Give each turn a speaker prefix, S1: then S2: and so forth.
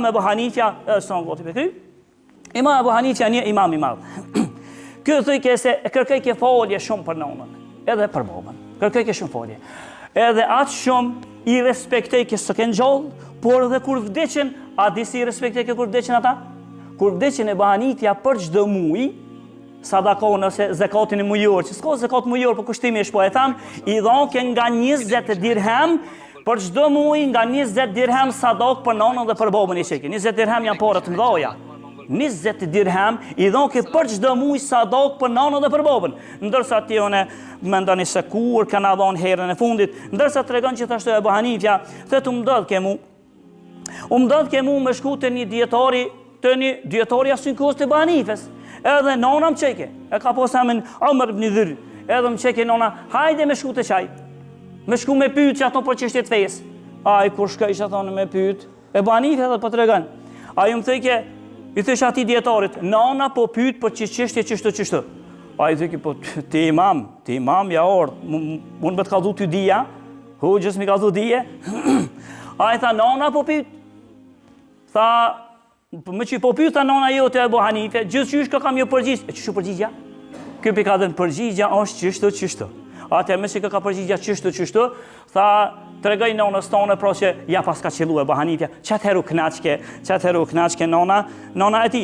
S1: Imam Ebu Hanifja, Imam Ebu Hanifja një imam i madh. Ky thoi se kërkoj ke folje shumë për nonën, edhe për babën. Kërkoj ke shumë folje. Edhe atë shumë i respektoj ke së kënë gjallë, por edhe kur vdeqen, a disi i respektoj ke kur vdeqen ata? Kur vdeqen Ebu Hanifja për çdo muj, sadako nëse zekatin e mujor, që s'ka zekat mujor, për kushtimi e shpo e tham, i dhonke nga 20 dirhem, për çdo muj nga 20 dirhem sadak për nonën dhe për babën i qeki. 20 dirhem janë parë të mdhaja. 20 dirhem i dhonke për çdo muj sadak për nonën dhe për babën. Ndërsa ti one mendoni se kur kanë dhënë herën e fundit, ndërsa tregon gjithashtu Ebu Hanifja, thotë u ndodh ke mu me shku te një dietari, te një dietari asin kohës të Ebu Hanifes. Edhe nona më qeke, e ka posamin Amr ibn Dhir, edhe më qeke nona, hajde me shku të qaj, me shku me pyet që ato për çështjet fesë. Ai kur shkoj që thonë me pyet, Ebu Hanife edhe po tregon. Ai më thëke, i thash atij dietarit, nona po pyet për çështje çështë. Ai thëke po ti imam ja ord, mund të ka dhu ty dia, hoxhës më ka dhu dije. Ai tha nona po pyet. Tha më që po pyeta nona jote Ebu Hanife, gjithçysh ka kam jo përgjigj. E çu përgjigja? Ky pi ka dhënë përgjigja është çështë. Atë më që ka përgjigja çështë, tha tregoj nonës tonë pra që ja pas ka qellu Ebu Hanifja. Çat heru knaçke nona e tij.